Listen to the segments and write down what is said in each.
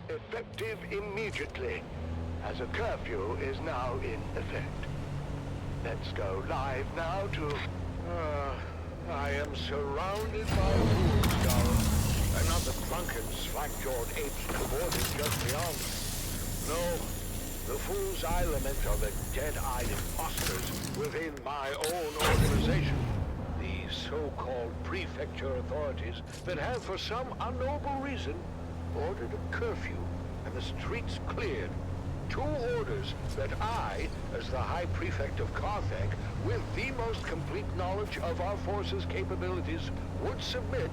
effective immediately, as a curfew is now in effect. Let's go live now to... I am surrounded by fools, darling. I'm not the drunken, slack-jawed apes cavorting just beyond. No, the fools I lament are the dead-eyed imposters within my own organization. These so-called prefecture authorities that have, for some unknowable reason, ordered a curfew and the streets cleared. 2 orders that I, as the High Prefect of Carthag, with the most complete knowledge of our forces' capabilities, would submit,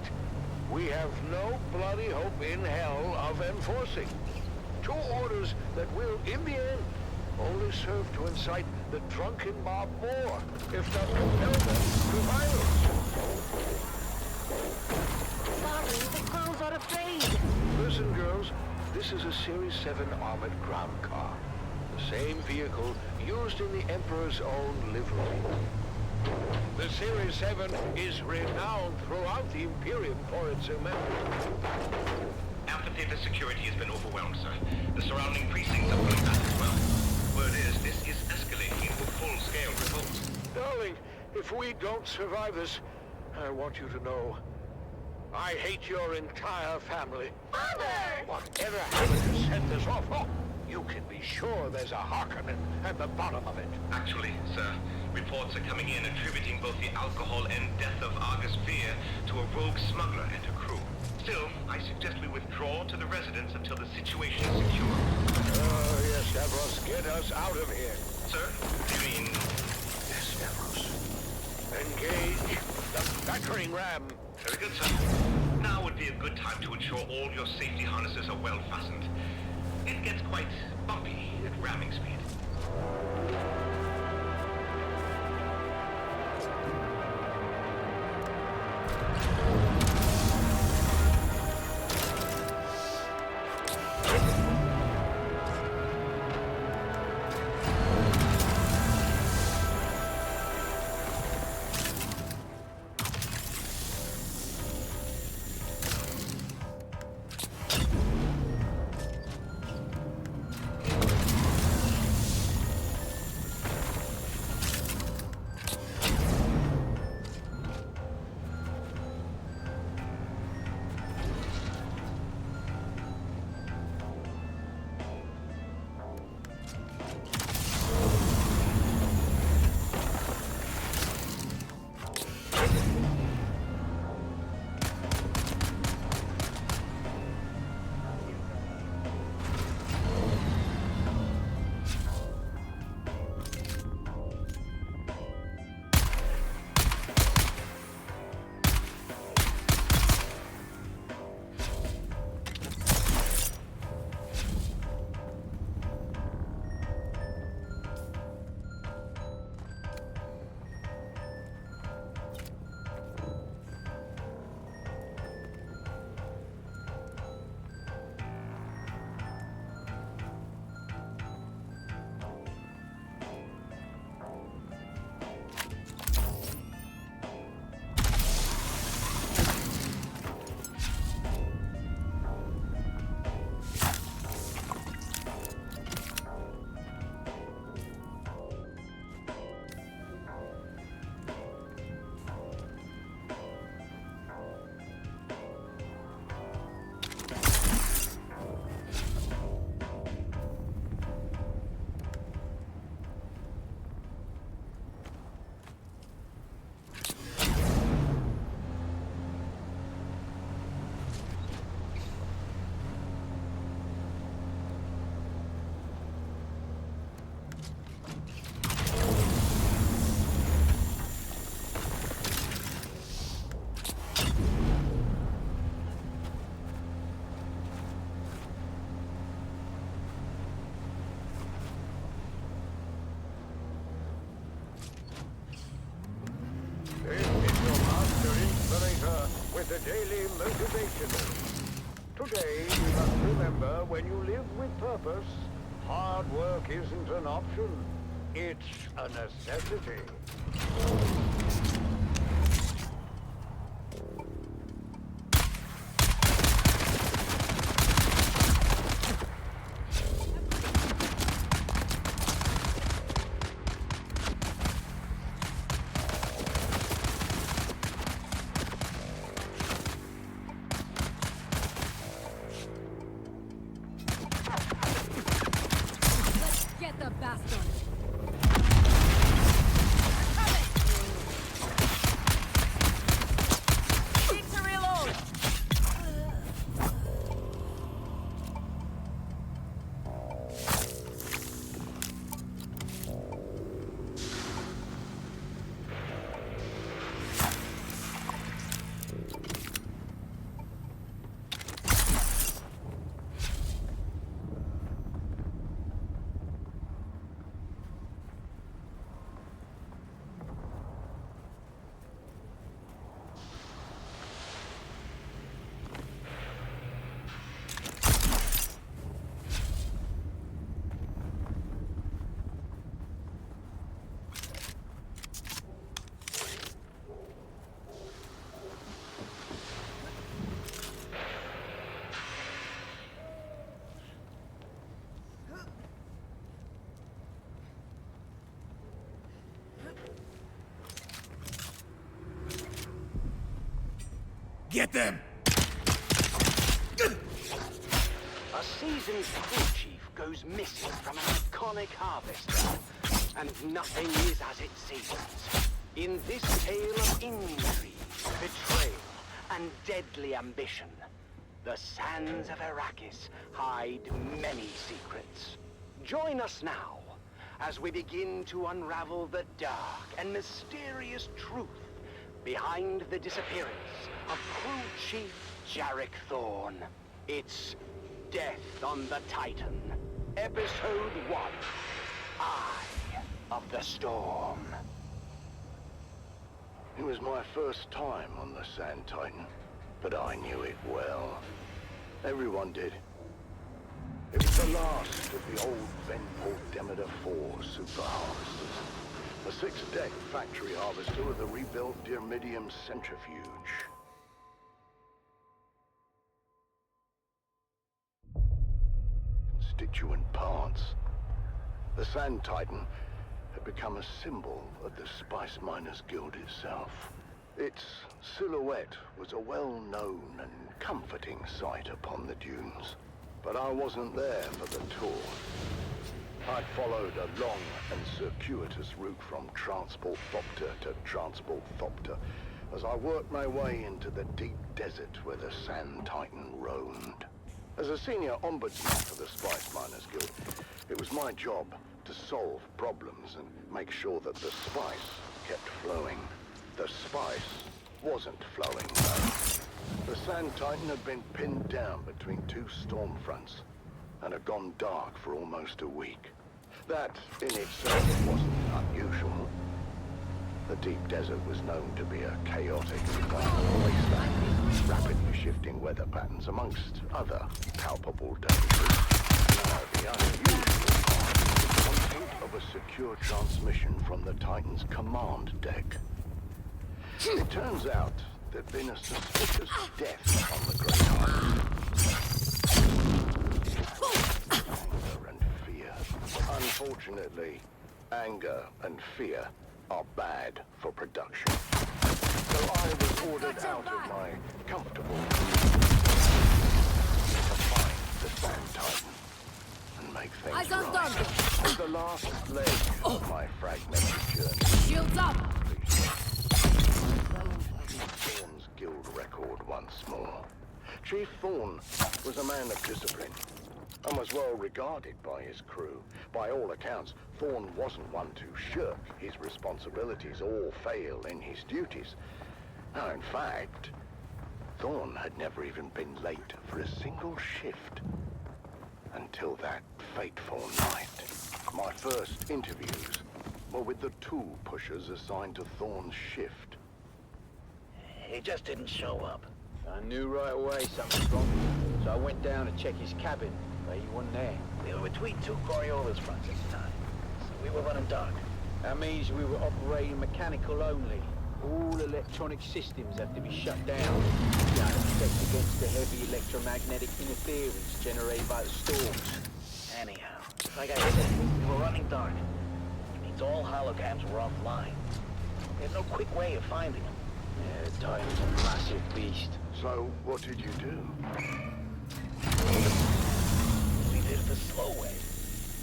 we have no bloody hope in hell of enforcing. 2 orders that will, in the end, only serve to incite the drunken mob more, if not compel them to violence. Sorry, the girls are afraid. Listen, girls. This is a Series 7 armored ground car. The same vehicle used in the Emperor's own livery. The Series 7 is renowned throughout the Imperium for its immense... Amphitheater security has been overwhelmed, sir. The surrounding precincts are pulling back as well. Word is, this is escalating into a full-scale revolt. Darling, if we don't survive this, I want you to know, I hate your entire family. Father! Whatever happened to set this off? Oh, you can be sure there's a Harkonnen at the bottom of it. Actually, sir, reports are coming in attributing both the alcohol and death of Argus Fear to a rogue smuggler and her crew. Still, I suggest we withdraw to the residence until the situation is secure. Oh, yes, Davros, get us out of here. Sir? You mean... Yes, Davros. Engage the battering ram. Very good, sir. Now would be a good time to ensure all your safety harnesses are well fastened. It gets quite bumpy at ramming speed. With the daily motivational. Today, you must remember, when you live with purpose, hard work isn't an option. It's a necessity. Get them! A seasoned crew chief goes missing from an iconic harvester, and nothing is as it seems. In this tale of intrigue, betrayal, and deadly ambition, the sands of Arrakis hide many secrets. Join us now as we begin to unravel the dark and mysterious truth behind the disappearance of crew chief Jarek Thorne. It's Death on the Titan, Episode 1, Eye of the Storm. It was my first time on the Sand Titan, but I knew it well. Everyone did. It was the last of the old Venport Demeter 4 super harvesters. A 6-deck factory harvester with a rebuilt Dyrmidium centrifuge. Constituent parts. The Sand Titan had become a symbol of the Spice Miners Guild itself. Its silhouette was a well-known and comforting sight upon the dunes. But I wasn't there for the tour. I'd followed a long and circuitous route from Transport Thopter to Transport Thopter as I worked my way into the deep desert where the Sand Titan roamed. As a senior ombudsman for the Spice Miners Guild, it was my job to solve problems and make sure that the spice kept flowing. The spice wasn't flowing, though. The Sand Titan had been pinned down between two storm fronts and had gone dark for almost a week. That, in itself, wasn't unusual. The deep desert was known to be a chaotic wasteland with rapidly shifting weather patterns, amongst other palpable dangers. Now, the unusual part is the content of a secure transmission from the Titan's command deck. It turns out there'd been a suspicious death on the Great Island. Anger and fear. Unfortunately, anger and fear are bad for production. So I was ordered out of my comfortable to find the Sand Titan and make things Eyes on right. target. It's the last leg of my fragmented journey. Shields up! Thorne's guild record once more. Chief Thorne was a man of discipline and was well regarded by his crew. By all accounts, Thorne wasn't one to shirk his responsibilities or fail in his duties. Now, in fact, Thorne had never even been late for a single shift until that fateful night. My first interviews were with the tool pushers assigned to Thorne's shift. He just didn't show up. I knew right away something was wrong, so I went down to check his cabin, but he wasn't there. We were between two Coriolis fronts at the time, so we were running dark. That means we were operating mechanical only. All electronic systems have to be shut down. You know, to protect against the heavy electromagnetic interference generated by the storms. Anyhow, like I said, we were running dark. It means all holograms were offline. There's no quick way of finding them. Yeah, the Titan's a massive beast. So, what did you do? We did it the slow way.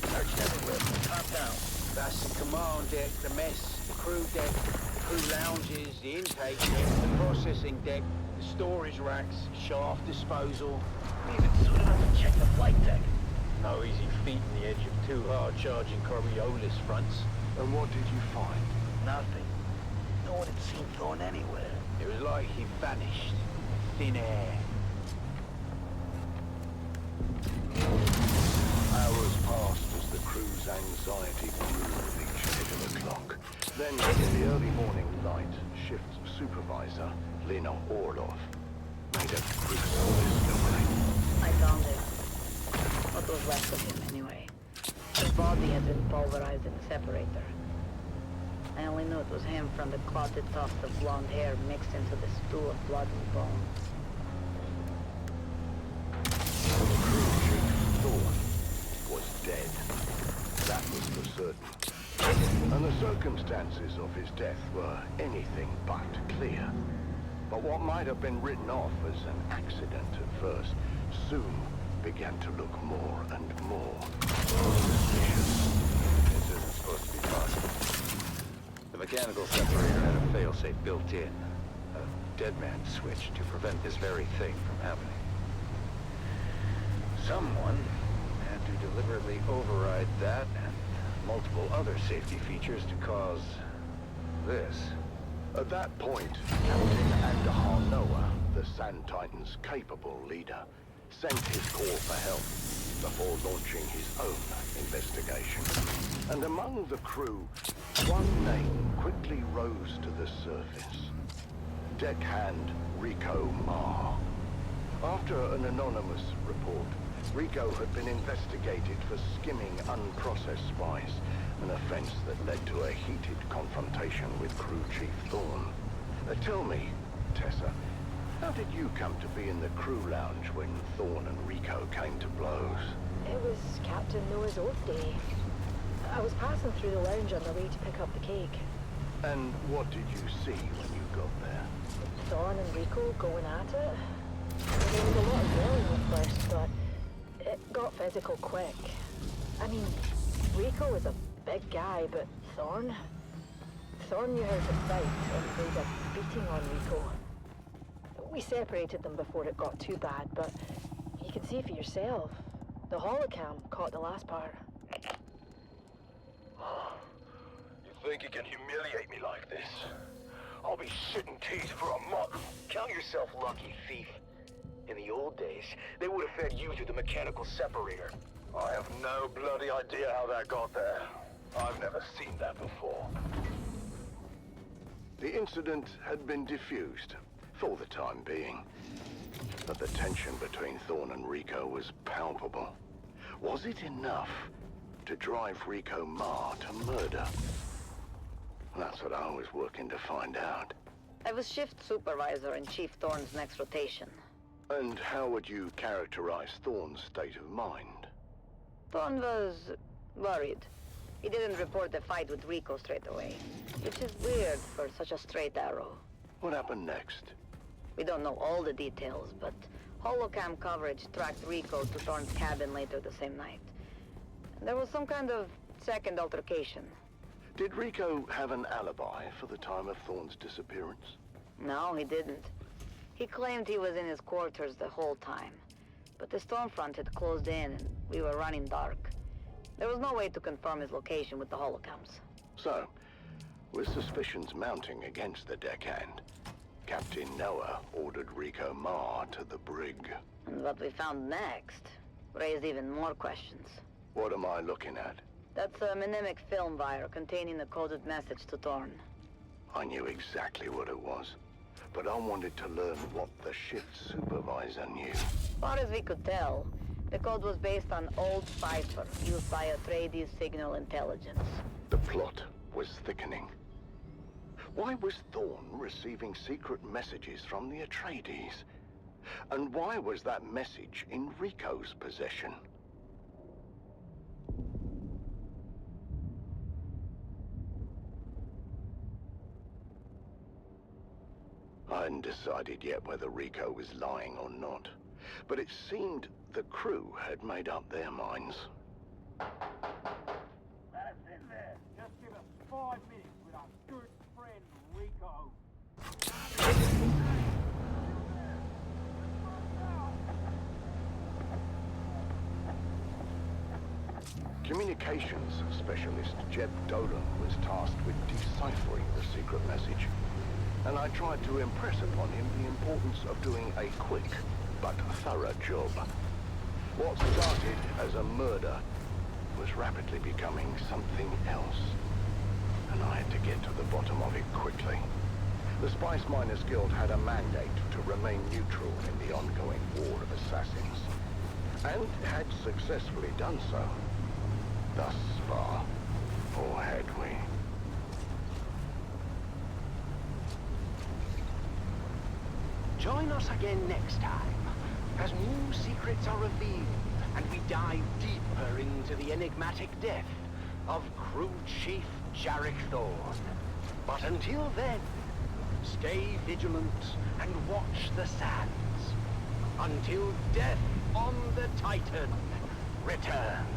Searched everywhere from the top down. That's the command deck, the mess, the crew deck, the crew lounges, the intake deck, the processing deck, the storage racks, shaft disposal. We even suited up to check the flight deck. No easy feat in the edge of two hard-charging Coriolis fronts. And what did you find? Nothing. No one had seen Thorne anywhere. It was like he vanished. Thin air. Hours passed as the crew's anxiety grew with each tick of the clock. Then, in the early morning light, shift supervisor Lena Orlov made a crucial discovery. I found him. What was left of him, anyway. His body had been pulverized in a separator. I only knew it was him from the clotted tuft of blonde hair mixed into the stew of blood and bone. Crew chief Thorne was dead. That was for certain. And the circumstances of his death were anything but clear. But what might have been written off as an accident at first soon began to look more and more suspicious. This isn't supposed to be possible. The mechanical separator had a failsafe built in. A dead man's switch to prevent this very thing from happening. Someone had to deliberately override that and multiple other safety features to cause this. At that point, Captain Andahar Noah, the Sand Titan's capable leader, sent his call for help before launching his own investigation. And among the crew, one name quickly rose to the surface. Deckhand Rico Marr. After an anonymous report, Rico had been investigated for skimming unprocessed spice, an offense that led to a heated confrontation with Crew Chief Thorne. Tell me, Tessa, how did you come to be in the crew lounge when Thorne and Rico came to blows? It was Captain Noah's off day. I was passing through the lounge on the way to pick up the cake. And what did you see when you got there? Thorne and Rico going at it. There was a lot of yelling at first, but it got physical quick. I mean, Rico was a big guy, but Thorne knew how to fight and laid a beating on Rico. We separated them before it got too bad, but you can see for yourself. The holocam caught the last part. You think you can humiliate me like this? I'll be shitting teeth for a month. Count yourself lucky, thief. In the old days, they would have fed you through the mechanical separator. I have no bloody idea how that got there. I've never seen that before. The incident had been diffused, for the time being. But the tension between Thorne and Rico was palpable. Was it enough to drive Rico Marr to murder? That's what I was working to find out. I was shift supervisor in Chief Thorne's next rotation. And how would you characterize Thorne's state of mind? Thorne was worried. He didn't report the fight with Rico straight away, which is weird for such a straight arrow. What happened next? We don't know all the details, but holocam coverage tracked Rico to Thorne's cabin later the same night. There was some kind of second altercation. Did Rico have an alibi for the time of Thorne's disappearance? No, he didn't. He claimed he was in his quarters the whole time. But the storm front had closed in and we were running dark. There was no way to confirm his location with the holocams. So, with suspicions mounting against the deckhand, Captain Noah ordered Rico Marr to the brig. And what we found next raised even more questions. What am I looking at? That's a mnemonic film wire containing a coded message to Thorne. I knew exactly what it was, but I wanted to learn what the shift supervisor knew. As far as we could tell, the code was based on old cipher used by Atreides signal intelligence. The plot was thickening. Why was Thorne receiving secret messages from the Atreides? And why was that message in Rico's possession? I hadn't decided yet whether Rico was lying or not, but it seemed the crew had made up their minds. Let us in there. Just give us 5 minutes with our good friend Rico. Communications specialist Jeb Dolan was tasked with deciphering the secret message, and I tried to impress upon him the importance of doing a quick but thorough job. What started as a murder was rapidly becoming something else, and I had to get to the bottom of it quickly. The Spice Miners Guild had a mandate to remain neutral in the ongoing war of assassins, and had successfully done so. Thus far, or had we? Join us again next time, as new secrets are revealed, and we dive deeper into the enigmatic death of Crew Chief Jarek Thorne. But until then, Stay vigilant and watch the sands until death on the Titan returns.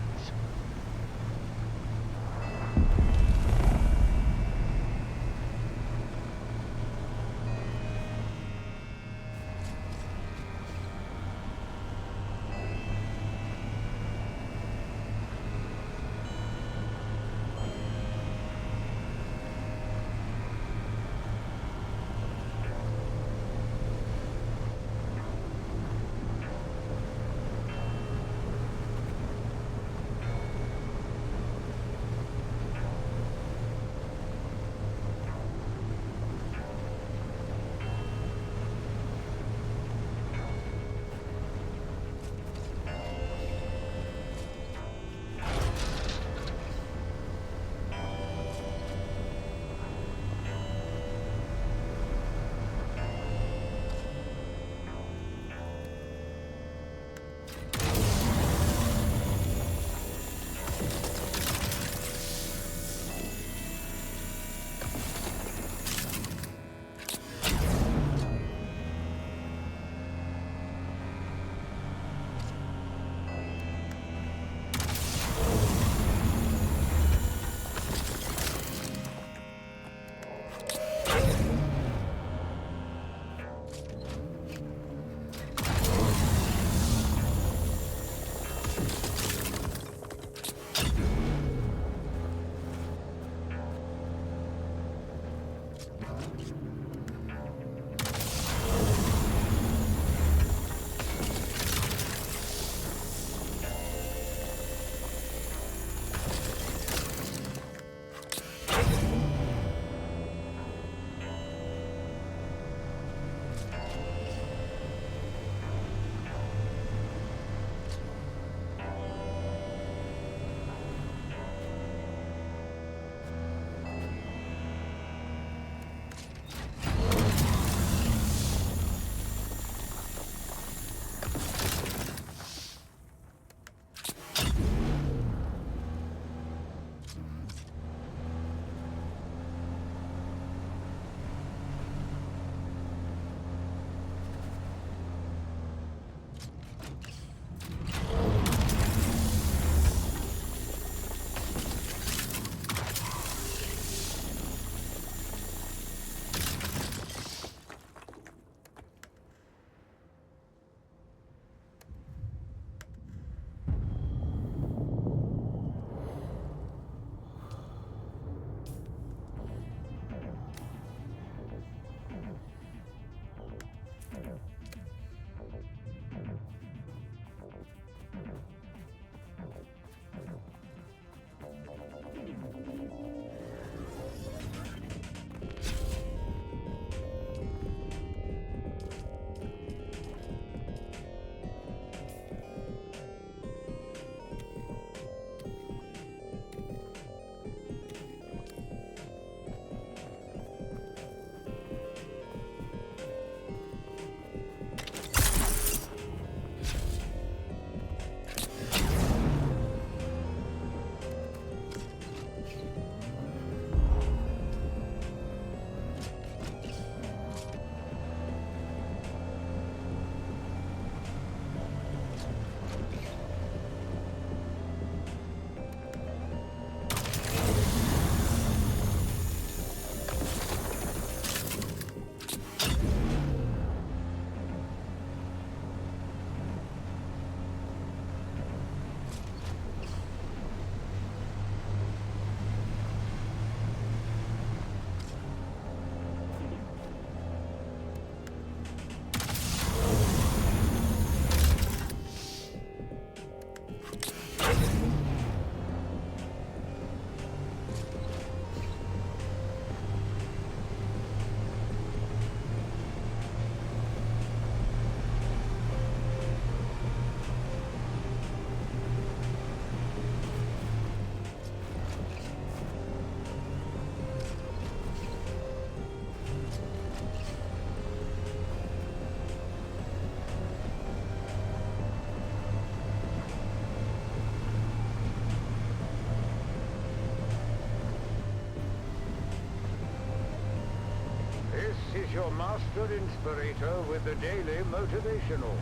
your master inspirator with the daily motivational.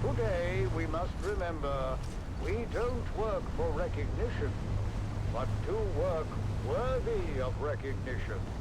Today we must remember, we don't work for recognition, but to work worthy of recognition.